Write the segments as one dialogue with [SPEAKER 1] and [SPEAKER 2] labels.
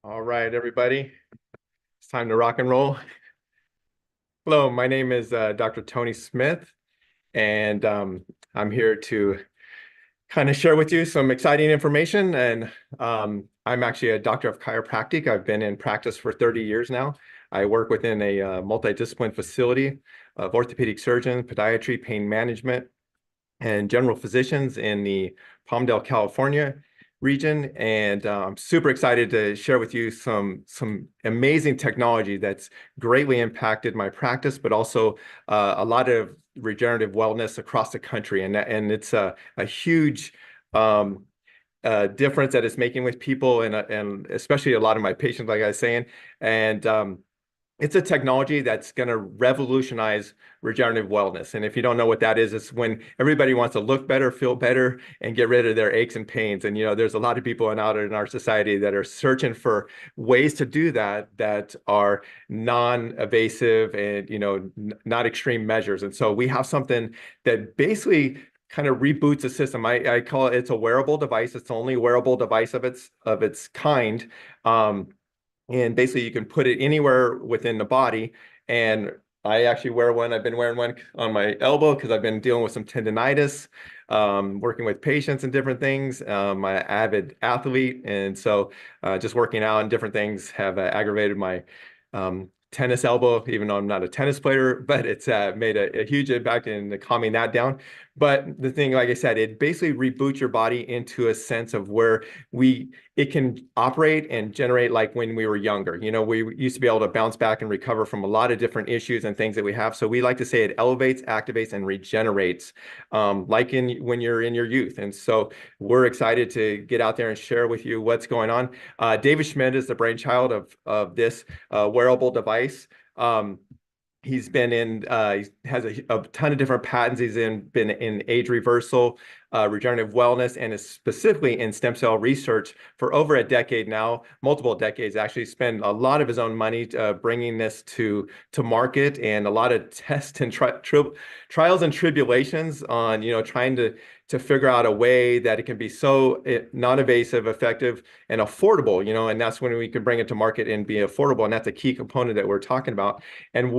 [SPEAKER 1] All right, everybody, it's time to rock and roll. Hello, my name is Dr. Tony Smith, and I'm here to kind of share with you some exciting information. And I'm actually a doctor of chiropractic. I've been in practice for 30 years now. I work within a multidiscipline facility of orthopedic surgeons, podiatry, pain management, and general physicians in the Palmdale, California region. And I'm super excited to share with you some amazing technology that's greatly impacted my practice, but also a lot of regenerative wellness across the country. And it's a huge difference that it's making with people and especially a lot of my patients, like I was saying. And it's a technology that's going to revolutionize regenerative wellness. And if you don't know what that is, it's when everybody wants to look better, feel better, and get rid of their aches and pains. And, there's a lot of people out in our society that are searching for ways to do that that are non-invasive and, not extreme measures. And so we have something that basically kind of reboots the system. I call it, it's a wearable device. It's the only wearable device of its kind. And basically, you can put it anywhere within the body. And I actually wear one. I've been wearing one on my elbow because I've been dealing with some tendonitis, working with patients and different things. I'm an avid athlete. And so just working out and different things have aggravated my tennis elbow, even though I'm not a tennis player, but it's made a huge impact in calming that down. But the thing, like I said, it basically reboots your body into a sense of where it can operate and generate like when we were younger. We used to be able to bounce back and recover from a lot of different issues and things that we have. So we like to say it elevates, activates, and regenerates, like when you're in your youth. And so we're excited to get out there and share with you what's going on. David Schmidt is the brainchild of this wearable device. He's been he has a ton of different patents. Been in age reversal, regenerative wellness, and is specifically in stem cell research for over a decade now, multiple decades. Actually, spent a lot of his own money bringing this to market, and a lot of tests and trials and tribulations on trying to figure out a way that it can be so non-invasive, effective, and affordable. And that's when we can bring it to market and be affordable, and that's a key component that we're talking about. And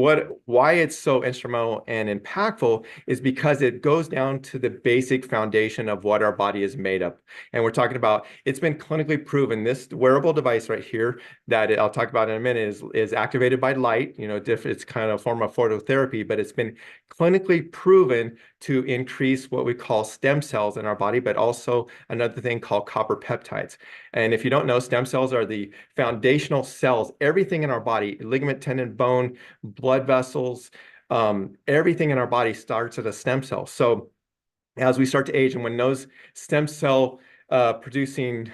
[SPEAKER 1] why it's so instrumental and impactful is because it goes down to the basic foundation of what our body is made of. And we're talking about, it's been clinically proven, this wearable device right here that I'll talk about in a minute is activated by light. It's kind of a form of phototherapy, but it's been clinically proven to increase what we call stem cells in our body, but also another thing called copper peptides. And if you don't know, stem cells are the foundational cells, everything in our body, ligament, tendon, bone, blood vessels, everything in our body starts at a stem cell. So as we start to age, and when those stem cell producing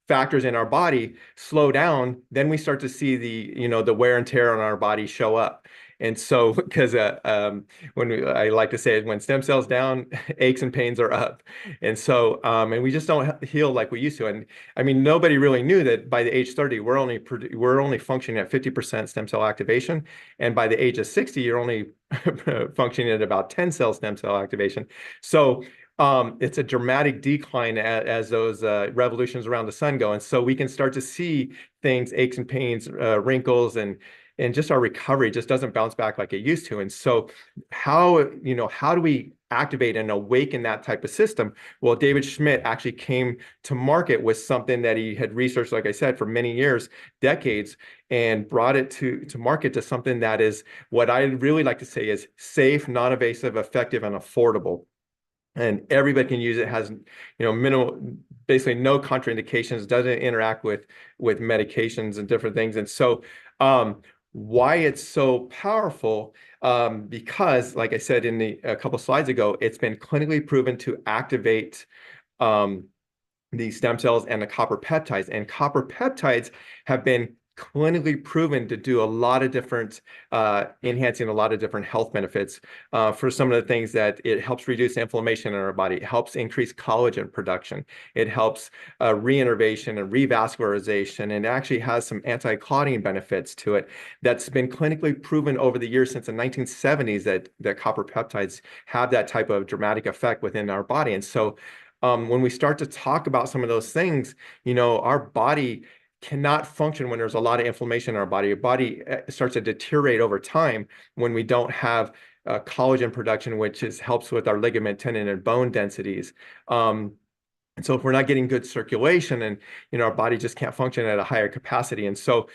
[SPEAKER 1] factors in our body slow down, then we start to see the wear and tear on our body show up. And so, because I like to say it, when stem cells down, aches and pains are up. And so, and we just don't heal like we used to. And I mean, nobody really knew that by the age 30, we're only functioning at 50% stem cell activation, and by the age of 60, you're only functioning at about 10 cell stem cell activation. So it's a dramatic decline as those revolutions around the sun go. And so we can start to see things, aches and pains, wrinkles, and just our recovery just doesn't bounce back like it used to. And so how do we activate and awaken that type of system? Well, David Schmidt actually came to market with something that he had researched, like I said, for many years, decades, and brought it to market to something that is what I really like to say is safe, non-invasive, effective, and affordable. And everybody can use it. Has minimal, basically no contraindications, doesn't interact with medications and different things. And so why it's so powerful, because like I said a couple slides ago, it's been clinically proven to activate the stem cells and the copper peptides. And copper peptides have been clinically proven to do a lot of different, enhancing a lot of different health benefits for some of the things that it helps reduce inflammation in our body. It helps increase collagen production. It helps reinnervation and revascularization, and actually has some anti-clotting benefits to it that's been clinically proven over the years since the 1970s that copper peptides have that type of dramatic effect within our body. And so when we start to talk about some of those things, our body cannot function when there's a lot of inflammation in our body. Your body starts to deteriorate over time when we don't have collagen production, which helps with our ligament, tendon, and bone densities. And so if we're not getting good circulation, and our body just can't function at a higher capacity. And so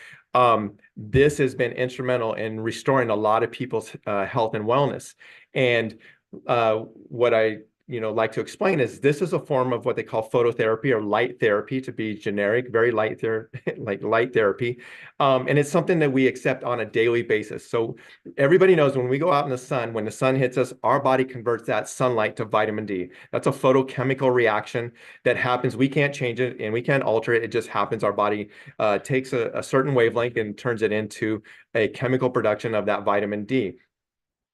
[SPEAKER 1] this has been instrumental in restoring a lot of people's health and wellness. And what I like to explain is this is a form of what they call phototherapy, or light therapy, to be generic, very light like light therapy. And it's something that we accept on a daily basis. So everybody knows when we go out in the sun, when the sun hits us, our body converts that sunlight to vitamin D. That's a photochemical reaction that happens. We can't change it and we can't alter it. It just happens. Our body takes a certain wavelength and turns it into a chemical production of that vitamin D.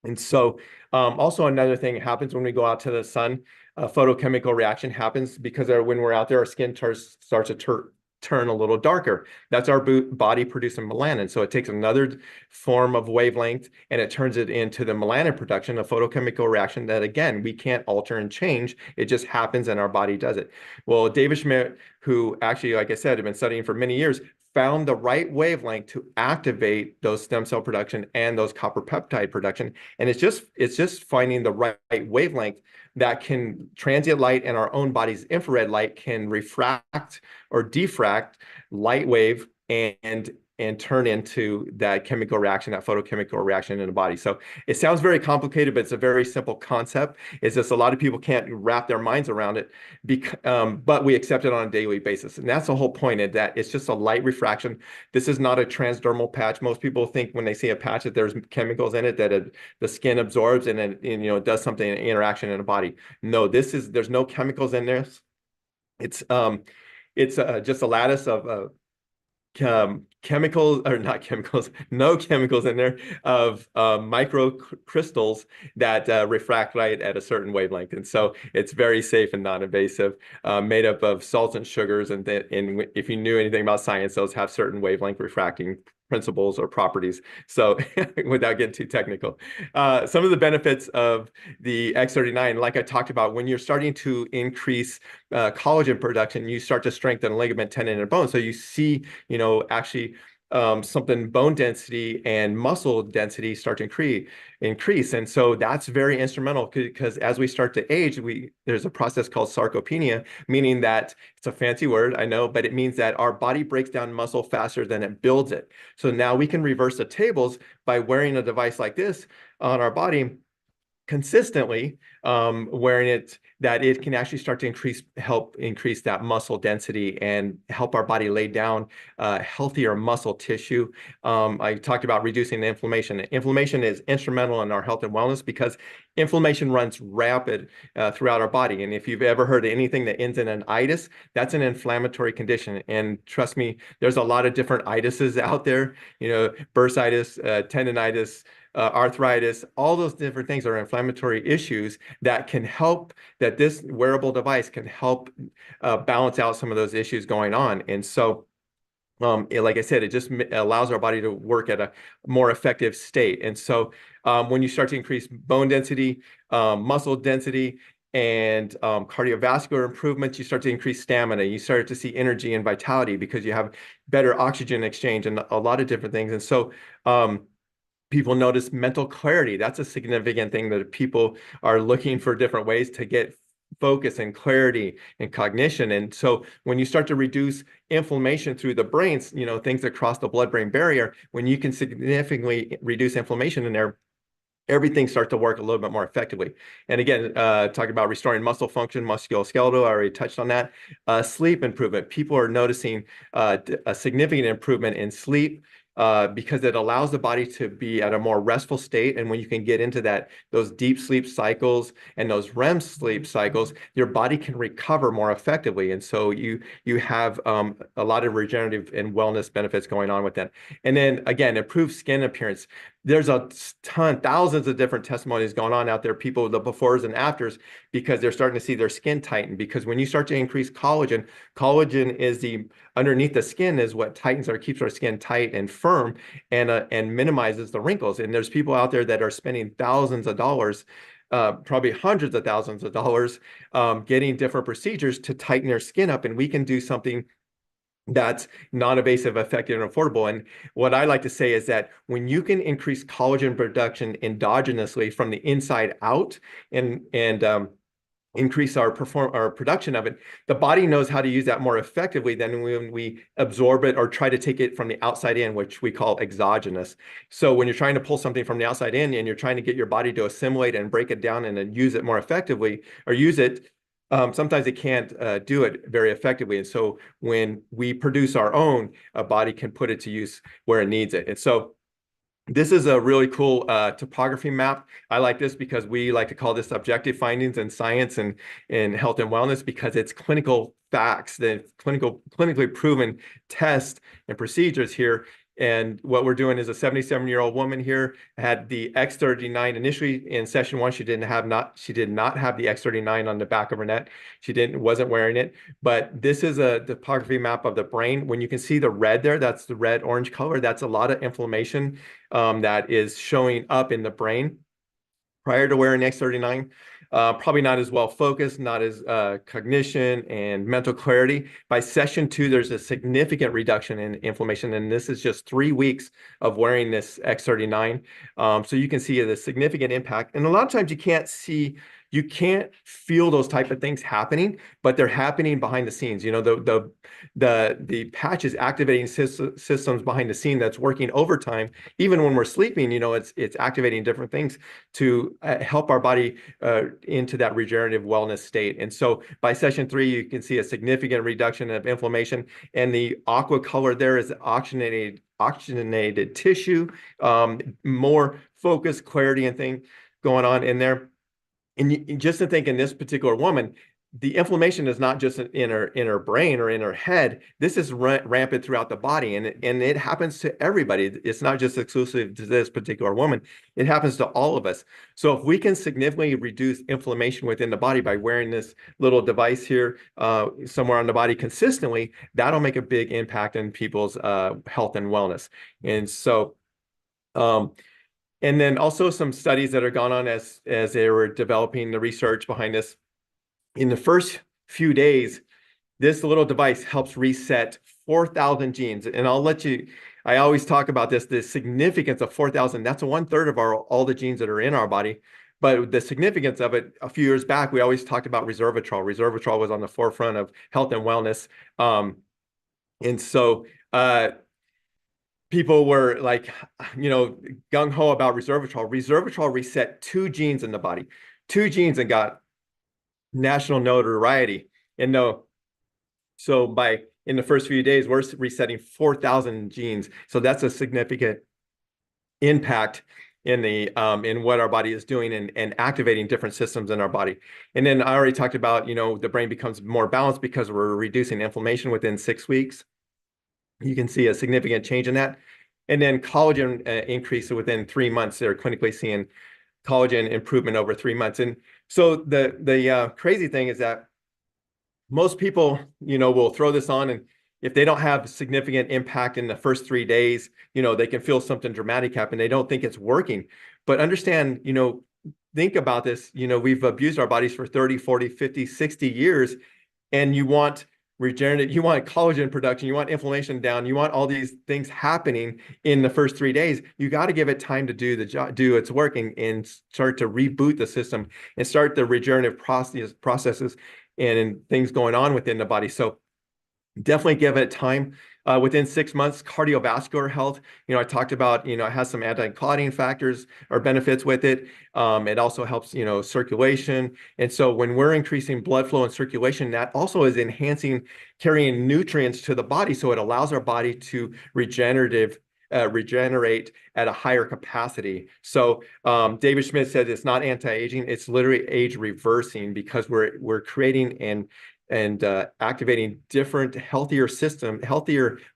[SPEAKER 1] And so also another thing happens when we go out to the sun, a photochemical reaction happens because when we're out there, our skin starts to turn a little darker. That's our body producing melanin. So it takes another form of wavelength and it turns it into the melanin production, a photochemical reaction that, again, we can't alter and change. It just happens and our body does it. Well, David Schmidt, who actually, like I said, had been studying for many years, found the right wavelength to activate those stem cell production and those copper peptide production. And it's just finding the right wavelength that can transient light, and our own body's infrared light can refract or diffract light wave and turn into that chemical reaction, that photochemical reaction in the body. So it sounds very complicated, but it's a very simple concept. It's just a lot of people can't wrap their minds around it, but we accept it on a daily basis. And that's the whole point, is that it's just a light refraction. This is not a transdermal patch. Most people think when they see a patch that there's chemicals in it that the skin absorbs and then it does something in interaction in the body. No, there's no chemicals in this. It's just a lattice of chemicals, or not chemicals, no chemicals in there, of micro crystals that refract light at a certain wavelength. And so it's very safe and non-invasive, made up of salts and sugars. And if you knew anything about science, those have certain wavelength refracting principles or properties. So without getting too technical, some of the benefits of the X39, like I talked about, when you're starting to increase collagen production, you start to strengthen ligament, tendon, and bone. So you see, actually something bone density and muscle density start to increase. And so that's very instrumental, because as we start to age, there's a process called sarcopenia, meaning that it's a fancy word, I know, but it means that our body breaks down muscle faster than it builds it. So now we can reverse the tables by wearing a device like this on our body consistently, wearing it, that it can actually start to help increase that muscle density and help our body lay down healthier muscle tissue. I talked about reducing the inflammation. Inflammation is instrumental in our health and wellness because inflammation runs rapid throughout our body. And if you've ever heard of anything that ends in an itis, that's an inflammatory condition. And trust me, there's a lot of different itises out there, bursitis, tendonitis, arthritis, all those different things are inflammatory issues that this wearable device can help balance out some of those issues going on. And so, like I said, it just allows our body to work at a more effective state. And so when you start to increase bone density, muscle density, and cardiovascular improvements, you start to increase stamina. You start to see energy and vitality because you have better oxygen exchange and a lot of different things. And so people notice mental clarity. That's a significant thing, that people are looking for different ways to get focus and clarity and cognition. And so when you start to reduce inflammation through the brains, things that cross the blood-brain barrier, when you can significantly reduce inflammation in there, everything starts to work a little bit more effectively. And again, talking about restoring muscle function, musculoskeletal, I already touched on that. Sleep improvement. People are noticing a significant improvement in sleep, because it allows the body to be at a more restful state. And when you can get into those deep sleep cycles and those REM sleep cycles, your body can recover more effectively. And so you have a lot of regenerative and wellness benefits going on with that. And then again, improved skin appearance. There's thousands of different testimonies going on out there, people, the befores and afters, because they're starting to see their skin tighten. Because when you start to increase collagen is underneath the skin is what keeps our skin tight and firm, and minimizes the wrinkles. And there's people out there that are spending thousands of dollars, probably hundreds of thousands of dollars, getting different procedures to tighten their skin up. And we can do something that's non-invasive, effective, and affordable. And what I like to say is that when you can increase collagen production endogenously from the inside out and increase our production of it, the body knows how to use that more effectively than when we absorb it or try to take it from the outside in, which we call exogenous. So when you're trying to pull something from the outside in and you're trying to get your body to assimilate and break it down and then use it more effectively or use it, sometimes it can't do it very effectively. And so when we produce our own, a body can put it to use where it needs it. And so this is a really cool topography map. I like this because we like to call this objective findings in science and in health and wellness, because it's clinical facts, the clinically proven tests and procedures here. And what we're doing is a 77-year-old woman here had the X39 initially in session 1. She did not have the X39 on the back of her neck. Wasn't wearing it. But this is a topography map of the brain. When you can see the red there, that's the red orange color. That's a lot of inflammation that is showing up in the brain prior to wearing X39. Probably not as well focused, not as cognition and mental clarity. By session 2, there's a significant reduction in inflammation, and this is just 3 weeks of wearing this X39. So you can see the significant impact. And a lot of times you can't feel those type of things happening, but they're happening behind the scenes. You know, the patch is activating systems behind the scene that's working overtime. Even when we're sleeping, you know, it's activating different things to help our body into that regenerative wellness state. And so by session 3, you can see a significant reduction of inflammation, and the aqua color there is oxygenated tissue, more focus, clarity, and thing going on in there. And just to think, in this particular woman, the inflammation is not just in her brain or in her head. This is rampant throughout the body, and it happens to everybody. It's not just exclusive to this particular woman. It happens to all of us. So if we can significantly reduce inflammation within the body by wearing this little device here somewhere on the body consistently, that'll make a big impact in people's health and wellness. And so and then also some studies that are gone on as they were developing the research behind this. In the first few days, this little device helps reset 4,000 genes. And I always talk about this, the significance of 4,000. That's 1/3 of all the genes that are in our body. But the significance of it, a few years back, we always talked about resveratrol. Resveratrol was on the forefront of health and wellness. And so people were like, you know, gung-ho about resveratrol. Resveratrol reset 2 genes in the body, 2 genes, and got national notoriety. And so in the first few days, we're resetting 4,000 genes. So that's a significant impact in what our body is doing and activating different systems in our body. And then I already talked about, you know, the brain becomes more balanced because we're reducing inflammation within 6 weeks. You can see a significant change in that. And then collagen increase within 3 months. They're clinically seeing collagen improvement over 3 months. And so the crazy thing is that most people, you know, will throw this on, and if they don't have significant impact in the first 3 days, you know, they can feel something dramatic happen. They don't think it's working. But understand, you know, think about this. You know, we've abused our bodies for 30, 40, 50, 60 years, and you want regenerative, you want collagen production, you want inflammation down, you want all these things happening in the first 3 days. You got to give it time to do the job, do its work, and start to reboot the system and start the regenerative processes and things going on within the body. So definitely give it time. Within 6 months, cardiovascular health, you know, I talked about, you know, it has some anti-clotting factors or benefits with it. It also helps, you know, circulation. And so when we're increasing blood flow and circulation, that also is carrying nutrients to the body. So it allows our body to regenerate at a higher capacity. So David Schmidt said it's not anti-aging, it's literally age reversing, because we're creating and activating different, healthier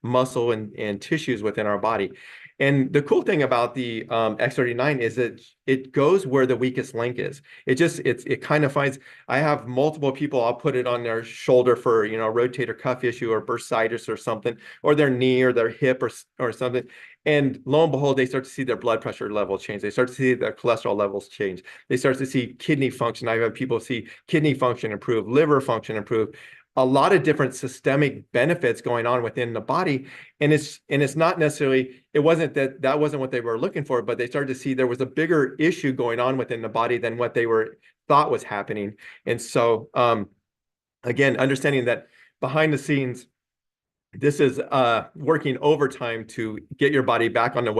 [SPEAKER 1] muscle and tissues within our body. And the cool thing about the X39 is that it goes where the weakest link is. It kind of finds, I have multiple people, I'll put it on their shoulder for, you know, rotator cuff issue or bursitis or something, or their knee or their hip or something. And lo and behold, they start to see their blood pressure level change. They start to see their cholesterol levels change. They start to see kidney function. I've had people see kidney function improve, liver function improve, a lot of different systemic benefits going on within the body. And it's not necessarily, it wasn't that wasn't what they were looking for, but they started to see there was a bigger issue going on within the body than what they were thought was happening. And so again, understanding that behind the scenes, this is working overtime to get your body back on the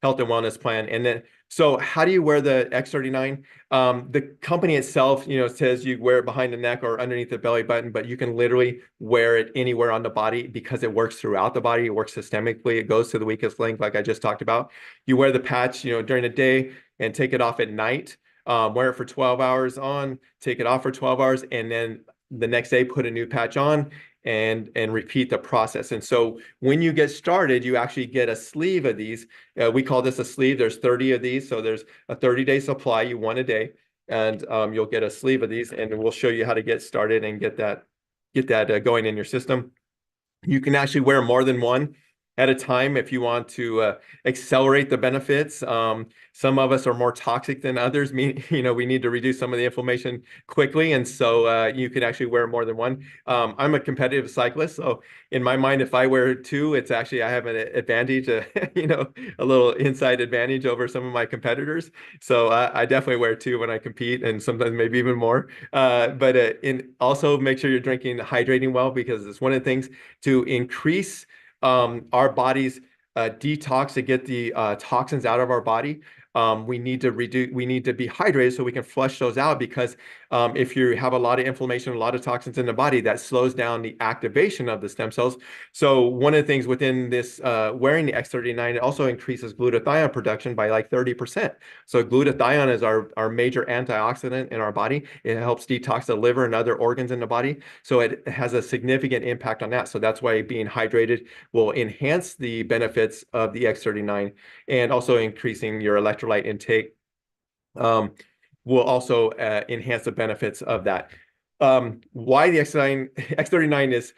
[SPEAKER 1] health and wellness plan. And then, so how do you wear the X39? The company itself, says you wear it behind the neck or underneath the belly button, but you can literally wear it anywhere on the body because it works throughout the body. It works systemically. It goes to the weakest link, like I just talked about. You wear the patch, during the day and take it off at night. Wear it for 12 hours on, take it off for 12 hours, and then the next day put a new patch on and repeat the process. And so when you get started, you actually get a sleeve of these. We call this a sleeve. There's 30 of these. So there's a 30-day supply, you one a day, and you'll get a sleeve of these, and we'll show you how to get started and get that going in your system. You can actually wear more than one at a time if you want to accelerate the benefits. Some of us are more toxic than others. We need to reduce some of the inflammation quickly, and so you can actually wear more than one. I'm a competitive cyclist, so in my mind, if I wear two, it's actually I have an advantage, a little inside advantage over some of my competitors. So I definitely wear two when I compete, and sometimes maybe even more. But also make sure you're hydrating well, because it's one of the things to increase our body's detox to get the toxins out of our body. We need to be hydrated so we can flush those out, because if you have a lot of inflammation, a lot of toxins in the body, that slows down the activation of the stem cells. So one of the things within this wearing the X39, it also increases glutathione production by like 30%. So glutathione is our major antioxidant in our body. It helps detox the liver and other organs in the body. So it has a significant impact on that. So that's why being hydrated will enhance the benefits of the X39, and also increasing your electrolyte intake will also enhance the benefits of that. Why the X39 is,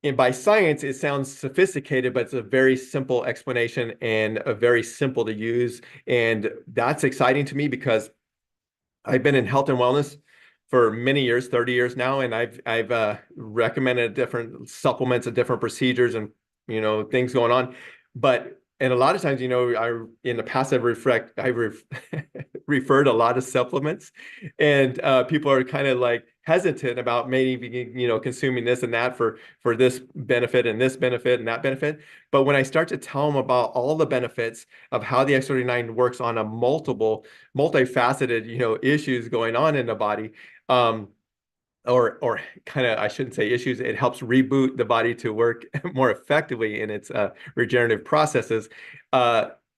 [SPEAKER 1] and by science, it sounds sophisticated, but it's a very simple explanation and a very simple to use. And that's exciting to me because I've been in health and wellness for many years, 30 years now, and I've recommended different supplements and different procedures and things going on. And a lot of times, in the past, I've referred a lot of supplements, and people are kind of like hesitant about maybe, consuming this and that for this benefit and this benefit and that benefit. But when I start to tell them about all the benefits of how the X39 works on a multifaceted, issues going on in the body, or kind of, I shouldn't say issues, it helps reboot the body to work more effectively in its regenerative processes.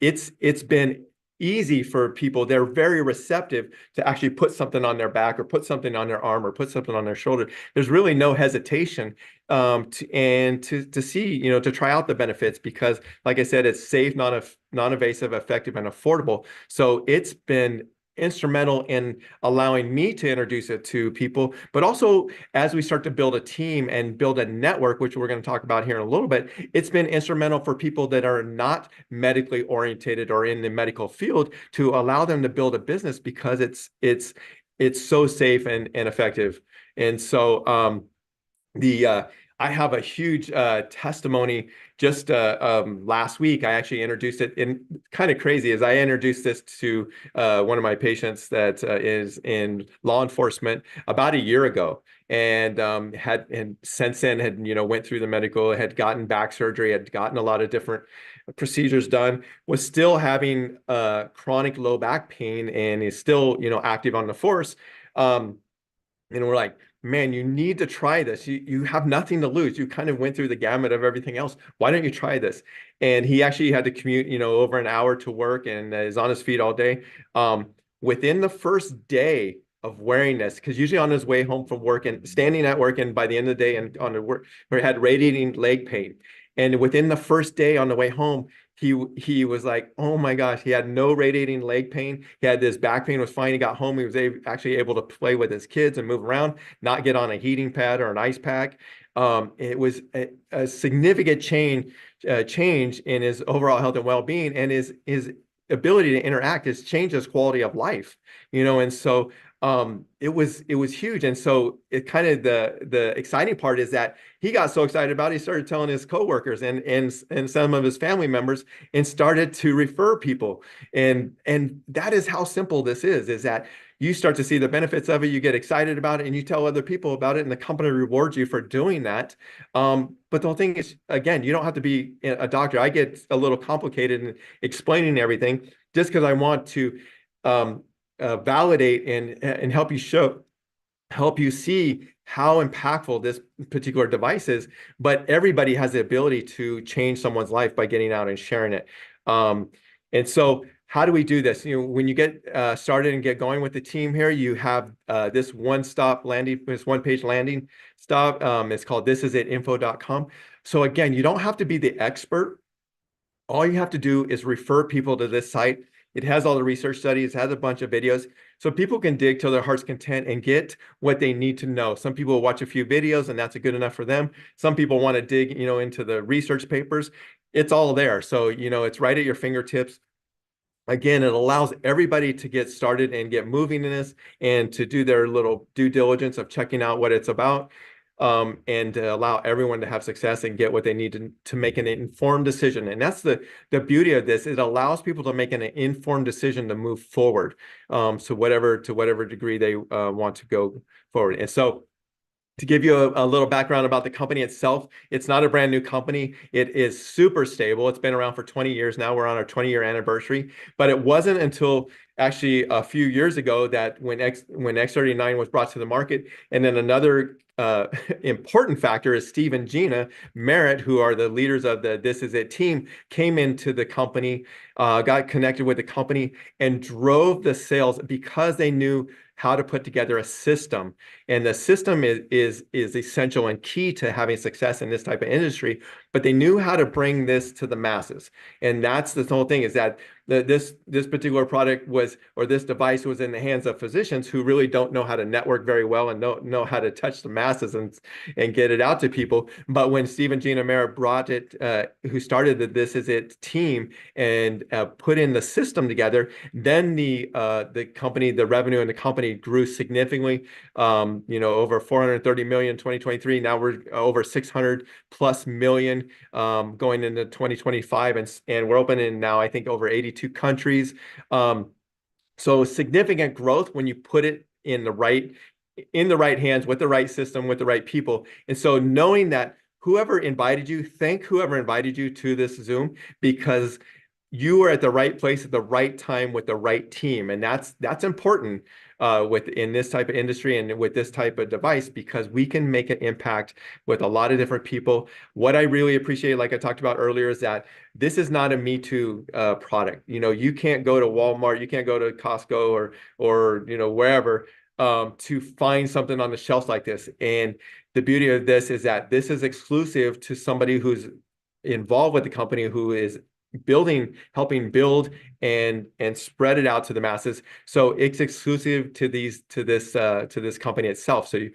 [SPEAKER 1] It's been easy for people. They're very receptive to actually put something on their back or put something on their arm or put something on their shoulder. There's really no hesitation to see, to try out the benefits, because like I said, it's safe, non-invasive, effective, and affordable. So it's been instrumental in allowing me to introduce it to people, but also as we start to build a team and build a network, which we're going to talk about here in a little bit, it's been instrumental for people that are not medically orientated or in the medical field to allow them to build a business, because it's so safe and effective. And so I have a huge testimony. Just last week, I actually introduced it. And kind of crazy is I introduced this to one of my patients that is in law enforcement about a year ago, and since then had went through the medical, had gotten back surgery, had gotten a lot of different procedures done, was still having chronic low back pain, and is still active on the force. And we're like, man, you need to try this. You have nothing to lose. You kind of went through the gamut of everything else. Why don't you try this? And he actually had to commute, over an hour to work, and is on his feet all day. Within the first day of wearing this, because usually on his way home from work and standing at work, and by the end of the day and on the work, he had radiating leg pain. And within the first day on the way home, he was like, oh my gosh, he had no radiating leg pain. He had this back pain, was fine. He got home. He was actually able to play with his kids and move around, not get on a heating pad or an ice pack. It was a significant change in his overall health and well-being, and his ability to interact has changed his quality of life, and so it was huge. And so it kind of the exciting part is that he got so excited about it, he started telling his coworkers and some of his family members and started to refer people. And that is how simple this is that you start to see the benefits of it, you get excited about it, and you tell other people about it, and the company rewards you for doing that. But the whole thing is, again, you don't have to be a doctor. I get a little complicated in explaining everything just because I want to um, validate and help you see how impactful this particular device is. But everybody has the ability to change someone's life by getting out and sharing it. And so how do we do this? When you get started and get going with the team here, you have this one-page landing stop. It's called thisisit.info.com. So again, you don't have to be the expert. All you have to do is refer people to this site. It has all the research studies, has a bunch of videos, so people can dig till their heart's content and get what they need to know. Some people will watch a few videos and that's good enough for them. Some people want to dig, into the research papers. It's all there. So, it's right at your fingertips. Again, it allows everybody to get started and get moving in this and to do their little due diligence of checking out what it's about, and to allow everyone to have success and get what they need to make an informed decision. And that's the beauty of this. It allows people to make an informed decision to move forward, to whatever degree they want to go forward. And so, to give you a little background about the company itself, it's not a brand new company. It is super stable. It's been around for 20 years now. We're on our 20-year anniversary. But it wasn't until actually a few years ago that when X39 was brought to the market. And then another important factor is Steve and Gina Merritt, who are the leaders of the This Is It team, came into the company, got connected with the company, and drove the sales because they knew how to put together a system. And the system is essential and key to having success in this type of industry, but they knew how to bring this to the masses. And that's the whole thing, is that this particular product or this device was in the hands of physicians who really don't know how to network very well and don't know how to touch the masses and get it out to people. But when Steve and Gina Merritt brought it, who started the This Is It team, and put in the system together, then the company, the revenue in the company grew significantly. Over 430 million in 2023. Now we're over 600 plus million going into 2025, and we're open in now, I think, over 82 countries. So significant growth when you put it in the right hands, with the right system, with the right people. And so knowing that thank whoever invited you to this Zoom, because you are at the right place at the right time with the right team. And that's important in this type of industry and with this type of device, because we can make an impact with a lot of different people. What I really appreciate, like I talked about earlier, is that this is not a Me Too product. You can't go to Walmart, you can't go to Costco or wherever to find something on the shelf like this. And the beauty of this is that this is exclusive to somebody who's involved with the company, who is helping build and spread it out to the masses. So it's exclusive to this company itself. So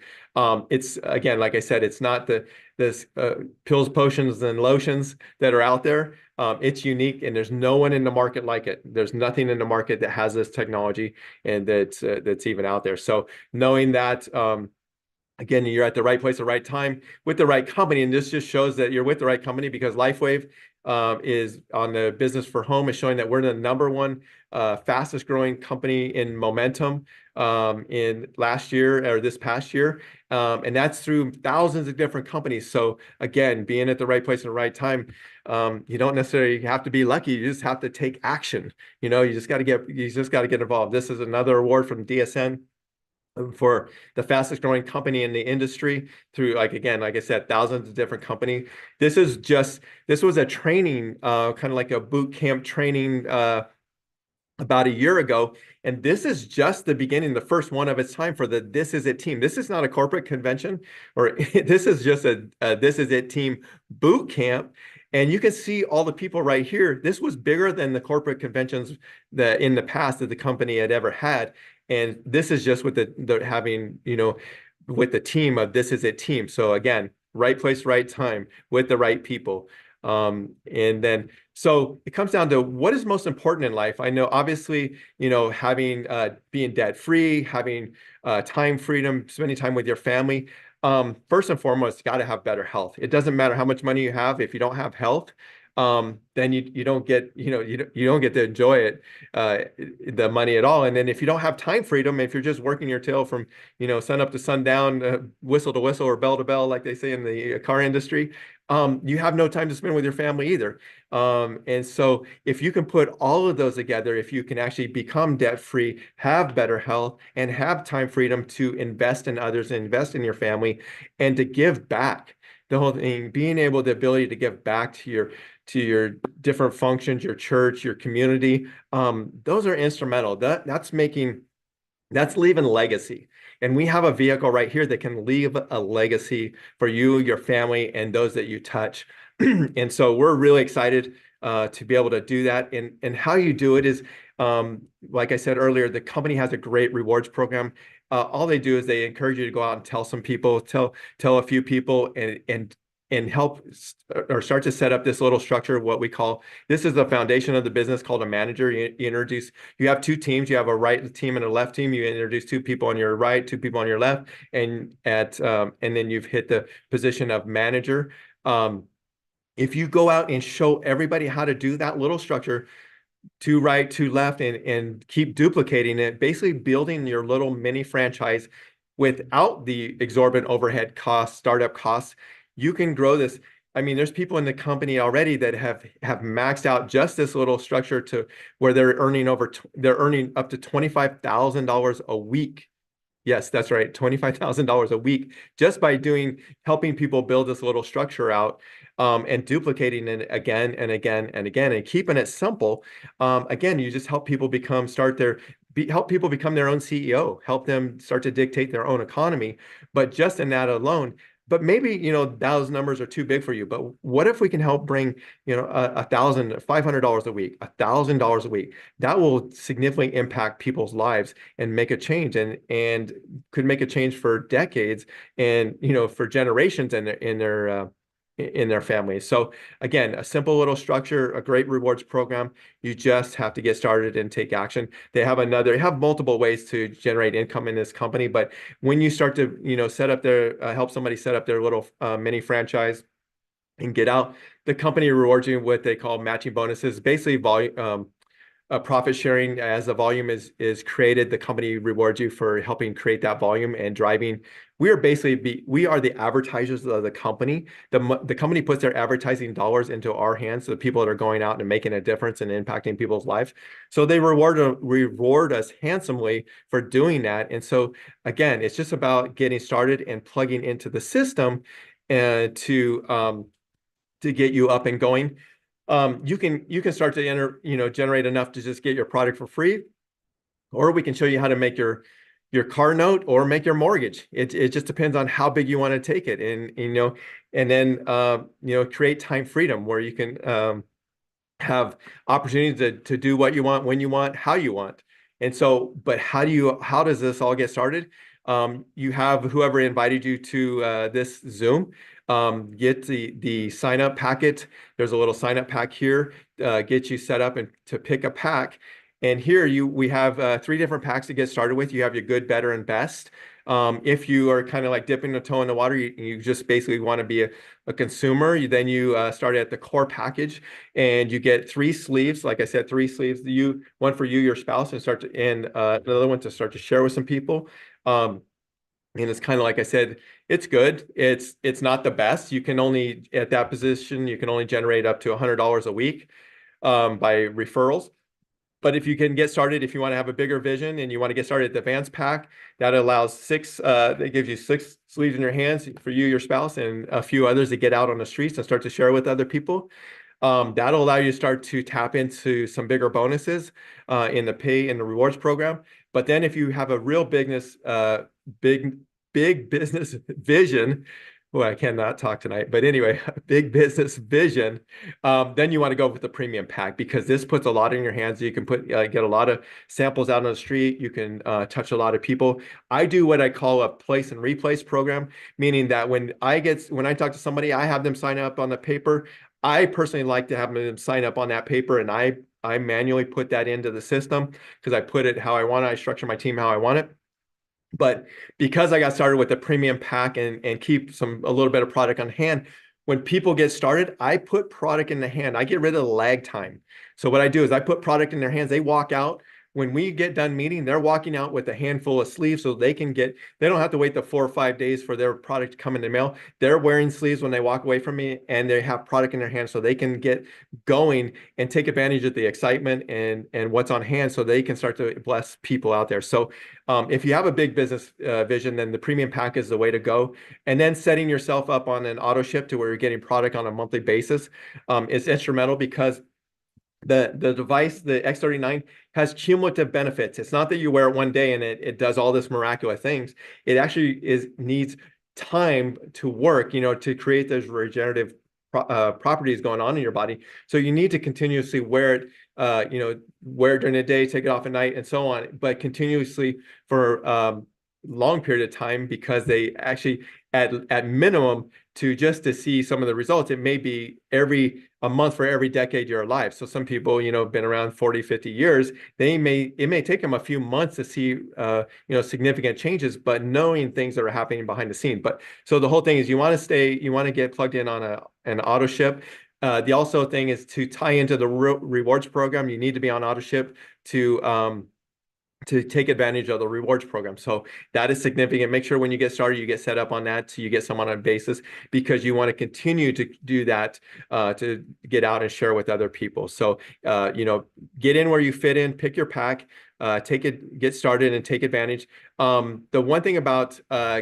[SPEAKER 1] it's, again, like I said, it's not this pills, potions, and lotions that are out there. It's unique, and there's no one in the market like it. There's nothing in the market that has this technology and that's even out there. So knowing that, again, you're at the right place at the right time with the right company. And this just shows that you're with the right company, because LifeWave is on the business for home, is showing that we're the #1 fastest growing company in momentum in last year or this past year. And that's through thousands of different companies. So again, being at the right place at the right time, you don't necessarily have to be lucky. You just have to take action. You just got to get involved. This is another award from DSN for the fastest growing company in the industry through, like I said, thousands of different companies. This was a training, kind of like a boot camp training, about a year ago. And this is just the beginning, the first one of its time for the This Is It team. This is not a corporate convention, or this is just a This Is It team boot camp. And you can see all the people right here. This was bigger than the corporate conventions that in the past that the company had ever had. And this is just with with the team of This Is It team. So again, right place, right time with the right people. And then, so it comes down to what is most important in life. I know, obviously, having being debt free, having time freedom, spending time with your family. First and foremost, you got to have better health. It doesn't matter how much money you have if you don't have health. Then you don't get you don't get to enjoy it, the money at all. And then if you don't have time freedom, if you're just working your tail from sun up to sundown, whistle to whistle or bell to bell, like they say in the car industry, you have no time to spend with your family either. And so if you can put all of those together, if you can actually become debt free, have better health, and have time freedom to invest in others, and invest in your family, and to give back. The whole thing, being able, the ability to give back to your different functions, your church, your community, those are instrumental. That's leaving legacy. And we have a vehicle right here that can leave a legacy for you, your family, and those that you touch. And so we're really excited to be able to do that. And how you do it is, like I said earlier, the company has a great rewards program. All they do is they encourage you to go out and tell some people, tell a few people, and help or start to set up this little structure, what we call, this is the foundation of the business, called a manager. You have two teams. You have a right team and a left team. You introduce two people on your right, two people on your left, and then you've hit the position of manager. If you go out and show everybody how to do that little structure, to right, to left, and keep duplicating it, basically building your little mini franchise without the exorbitant overhead costs, startup costs, you can grow this. I mean, there's people in the company already that have maxed out just this little structure to where they're earning up to $25,000 a week. Yes, that's right. $25,000 a week just by helping people build this little structure out, and duplicating it again and again and again, and keeping it simple. Again, you just help people help people become their own CEO, help them start to dictate their own economy. But just in that alone, but maybe, those numbers are too big for you. But what if we can help bring, $500 a week, $1,000 a week? That will significantly impact people's lives and make a change, and could make a change for decades, and for generations in their families. So again, a simple little structure, a great rewards program. You just have to get started and take action. They have multiple ways to generate income in this company, but when you start to help somebody set up their little mini franchise and get out, the company rewards you with what they call matching bonuses, basically volume. Profit sharing. As the volume is created, the company rewards you for helping create that volume and driving. We are the advertisers of the company. The company puts their advertising dollars into our hands, so the people that are going out and making a difference and impacting people's lives. So they reward us handsomely for doing that. And so again, it's just about getting started and plugging into the system, and to get you up and going. You can start to generate enough to just get your product for free, or we can show you how to make your car note or make your mortgage. It just depends on how big you want to take it, and then create time freedom where you can have opportunities to do what you want, when you want, how you want. And so, but how does this all get started? You have whoever invited you to this Zoom. Get the sign up packet. There's a little sign up pack here. Get you set up and to pick a pack. And here we have 3 different packs to get started with. You have your good, better, and best. If you are kind of like dipping a toe in the water, you just basically want to be a consumer, then you start at the core package, and you get 3 sleeves. Like I said, 3 sleeves. One for you, your spouse, and another one to start to share with some people. And it's kind of like I said, it's good. It's not the best. At that position, you can only generate up to $100 a week by referrals. But if you can get started, if you want to have a bigger vision and you want to get started at the advanced pack, that allows 6, that gives you 6 sleeves in your hands for you, your spouse, and a few others to get out on the streets and start to share with other people. That'll allow you to start to tap into some bigger bonuses in the rewards program. But then if you have a real big business vision, well, I cannot talk tonight, but anyway, big business vision, then you want to go with the premium pack, because this puts a lot in your hands. You can get a lot of samples out on the street. You can touch a lot of people. I do what I call a place and replace program, meaning that when I talk to somebody, I have them sign up on the paper. I personally like to have them sign up on that paper, and I manually put that into the system because I put it how I want it. I structure my team how I want it. But because I got started with the premium pack and keep a little bit of product on hand, when people get started, I put product in the hand. I get rid of the lag time. So what I do is I put product in their hands. They walk out. When we get done meeting, they're walking out with a handful of sleeves so they don't have to wait the 4 or 5 days for their product to come in the mail. They're wearing sleeves when they walk away from me, and they have product in their hands so they can get going and take advantage of the excitement and what's on hand so they can start to bless people out there. So if you have a big business vision, then the premium pack is the way to go. And then setting yourself up on an auto ship to where you're getting product on a monthly basis is instrumental because the device, the X39, has cumulative benefits. It's not that you wear it one day and it does all this miraculous things. It actually needs time to work, to create those regenerative properties going on in your body. So you need to continuously wear it, wear it during the day, take it off at night, and so on, but continuously for long period of time, because they actually, at minimum, to see some of the results, it may be a month for every decade you're alive. So some people, have been around 40, 50 years, it may take them a few months to see, significant changes, but knowing things that are happening behind the scene. But so the whole thing is you want to get plugged in on an auto ship. The also thing is to tie into the rewards program. You need to be on auto ship to take advantage of the rewards program. So that is significant. Make sure when you get started, you get set up on that so you get someone on a basis, because you want to continue to do that to get out and share with other people. So, get in where you fit in, pick your pack, get started and take advantage. The one thing about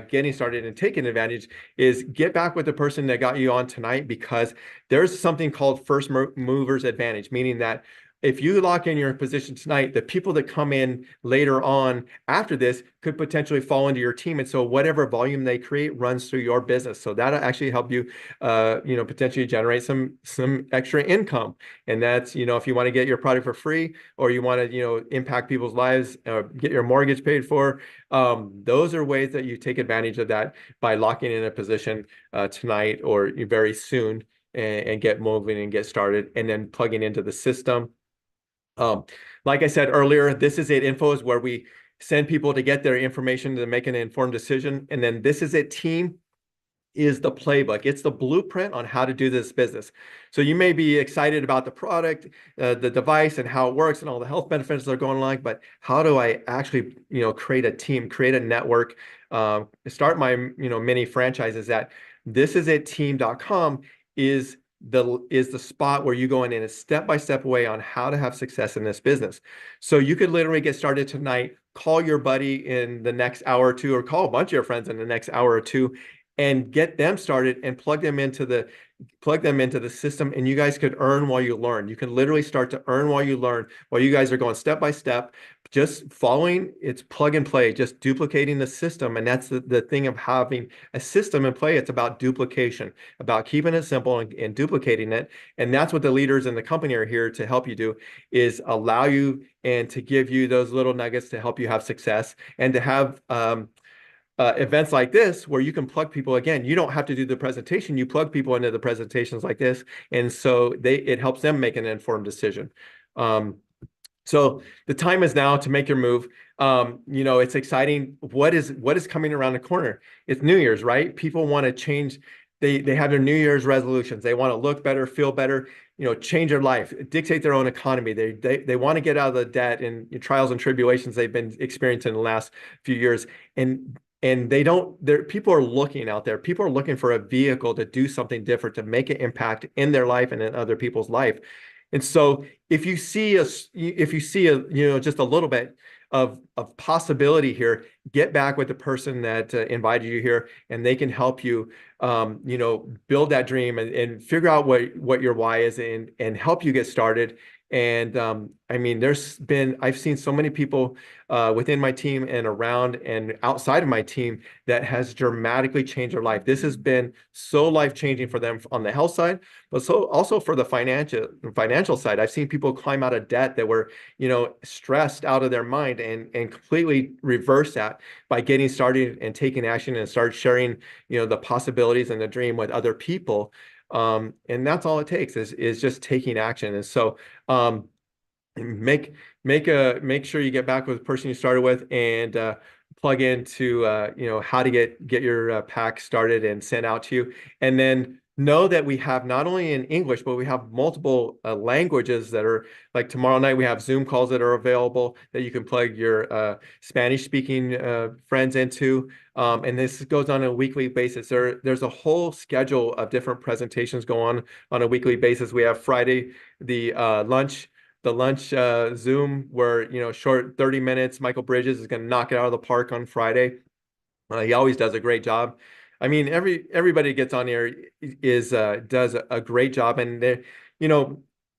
[SPEAKER 1] getting started and taking advantage is get back with the person that got you on tonight, because there's something called first movers advantage, meaning that if you lock in your position tonight, the people that come in later on after this could potentially fall into your team. And so whatever volume they create runs through your business. So that'll actually help you, potentially generate some extra income. And that's, if you want to get your product for free, or you want to, impact people's lives, get your mortgage paid for. Those are ways that you take advantage of that by locking in a position tonight or very soon, and get moving and get started, and then plugging into the system. Like I said earlier, This Is It info is where we send people to get their information to make an informed decision. And then This Is It team is the playbook. It's the blueprint on how to do this business. So you may be excited about the product, the device, and how it works and all the health benefits that are going along, but how do I actually, create a team, create a network, start my, mini franchises? That thisisitteam.com is the spot where you go in a step-by-step way on how to have success in this business. So you could literally get started tonight, call your buddy in the next hour or two, or call a bunch of your friends in the next hour or two, and get them started and plug them into the system, and you guys could earn while you learn. You can literally start to earn while you learn, while you guys are going step by step, just following. It's plug and play, just duplicating the system. And that's the thing of having a system in play. It's about duplication, about keeping it simple and duplicating it. And that's what the leaders in the company are here to help you do, is allow you and to give you those little nuggets to help you have success, and to have events like this where you can plug people. Again, you don't have to do the presentation. You plug people into the presentations like this. And so it helps them make an informed decision. So the time is now to make your move. It's exciting. What is coming around the corner? It's New Year's, right? People want to change. They have their New Year's resolutions. They want to look better, feel better, change their life, dictate their own economy. They want to get out of the debt and trials and tribulations they've been experiencing in the last few years. And people are looking out there. People are looking for a vehicle to do something different, to make an impact in their life and in other people's life. And so if you see just a little bit of possibility here, get back with the person that invited you here, and they can help you, build that dream and figure out what your why is, and help you get started. And I've seen so many people within my team and around and outside of my team that has dramatically changed their life. This has been so life-changing for them on the health side, but so also for the financial side. I've seen people climb out of debt that were, stressed out of their mind, and completely reverse that by getting started and taking action and start sharing, the possibilities and the dream with other people. And that's all it takes is just taking action. And so make make sure you get back with the person you started with and plug into how to get your pack started and sent out to you, and then know that we have not only in English but we have multiple languages that are, like tomorrow night we have Zoom calls that are available that you can plug your Spanish speaking friends into, and this goes on a weekly basis. There's a whole schedule of different presentations go on a weekly basis. We have Friday the lunch Zoom where, short 30 minutes. Michael Bridges is going to knock it out of the park on Friday. He always does a great job. I mean, everybody gets on here does a great job, and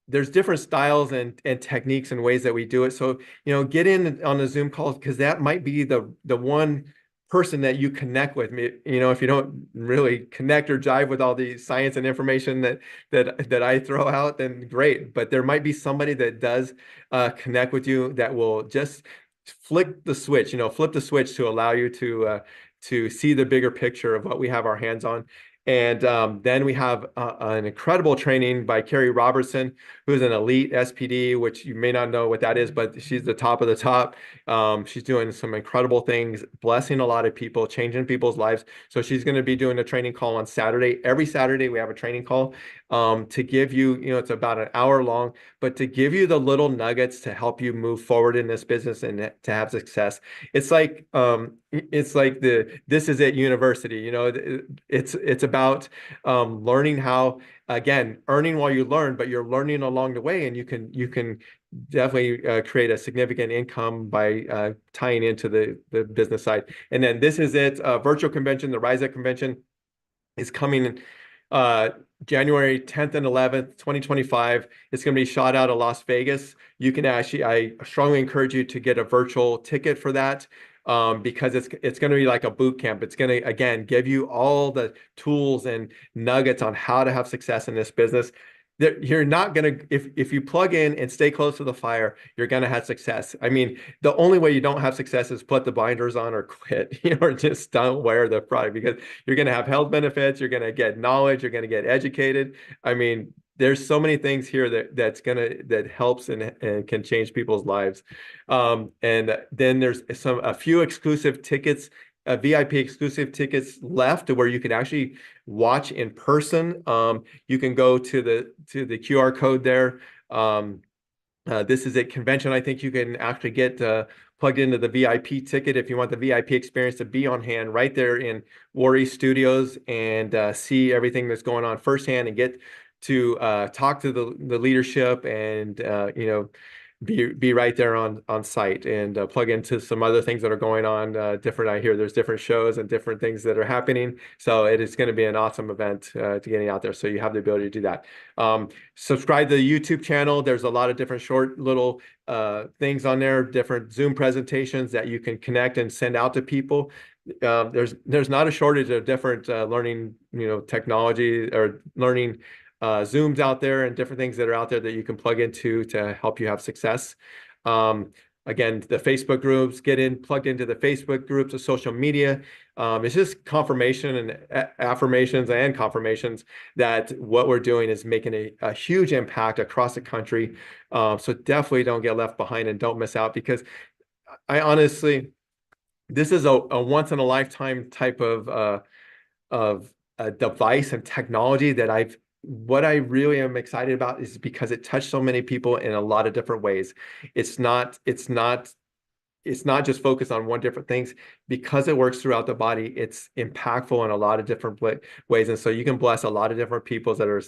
[SPEAKER 1] there's different styles and techniques and ways that we do it. So, get in on the Zoom calls because that might be the one person that you connect with. If you don't really connect or jive with all the science and information that I throw out, then great. But there might be somebody that does connect with you that will just flip the switch to allow you to see the bigger picture of what we have our hands on. And then we have an incredible training by Carrie Robertson, who's an elite SPD, which you may not know what that is, but she's the top of the top. She's doing some incredible things, blessing a lot of people, changing people's lives. So she's going to be doing a training call on Saturday. Every Saturday, we have a training call to give you, it's about an hour long, but to give you the little nuggets to help you move forward in this business and to have success. It's like the This Is It University. It's about learning how, again, earning while you learn, but you're learning along the way, and you can definitely create a significant income by tying into the business side. And then This Is It virtual convention, the Rise Up convention, is coming uh, January 10th and 11th, 2025. It's going to be shot out of Las Vegas. You can actually, I strongly encourage you to get a virtual ticket for that, because it's going to be like a boot camp. It's going to, again, give you all the tools and nuggets on how to have success in this business. You're not going to, if you plug in and stay close to the fire, you're going to have success. I mean, the only way you don't have success is put the blinders on or quit, or just don't wear the product, because you're going to have health benefits, you're going to get knowledge, you're going to get educated. I mean, there's so many things here that helps and can change people's lives. And then there's a few exclusive tickets, VIP exclusive tickets left to where you can actually watch in person. You can go to the QR code there. This Is It convention. I think you can actually get plugged into the VIP ticket if you want the VIP experience to be on hand right there in Worry Studios and see everything that's going on firsthand and get to talk to the leadership and be right there on site and plug into some other things that are going on. I hear there's different shows and different things that are happening. So it is going to be an awesome event to getting out there. So you have the ability to do that. Subscribe to the YouTube channel. There's a lot of different short little things on there, different Zoom presentations that you can connect and send out to people. There's not a shortage of different learning, technology or learning Zooms out there and different things that are out there that you can plug into to help you have success. Again, the Facebook groups, plugged into the Facebook groups of social media. It's just confirmation and affirmations and confirmations that what we're doing is making a huge impact across the country. So definitely don't get left behind and don't miss out, because I honestly, this is a once in a lifetime type of a device and technology that what I really am excited about is because it touched so many people in a lot of different ways. It's not just focused on one different things. Because it works throughout the body, it's impactful in a lot of different ways. And so you can bless a lot of different people that are,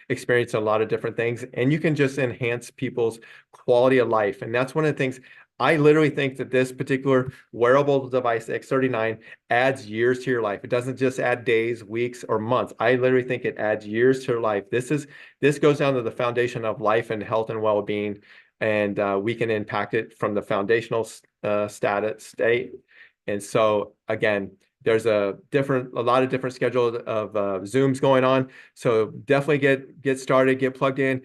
[SPEAKER 1] experiencing a lot of different things, and you can just enhance people's quality of life. And that's one of the things I literally think that this particular wearable device, X39, adds years to your life. It doesn't just add days, weeks, or months. I literally think it adds years to your life. This goes down to the foundation of life and health and well-being, and we can impact it from the foundational state. And so again, there's a lot of different schedule of Zooms going on. So definitely get started, get plugged in.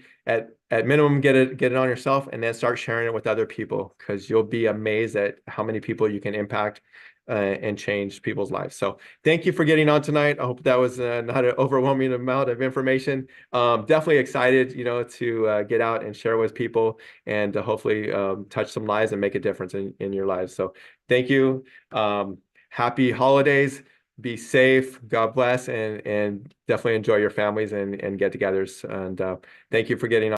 [SPEAKER 1] At minimum, get it on yourself, and then start sharing it with other people, because you'll be amazed at how many people you can impact and change people's lives. So thank you for getting on tonight. I hope that was not an overwhelming amount of information. Definitely excited, to get out and share with people and to hopefully touch some lives and make a difference in your lives. So thank you. Happy holidays. Be safe. God bless, and definitely enjoy your families and get-togethers. And thank you for getting on.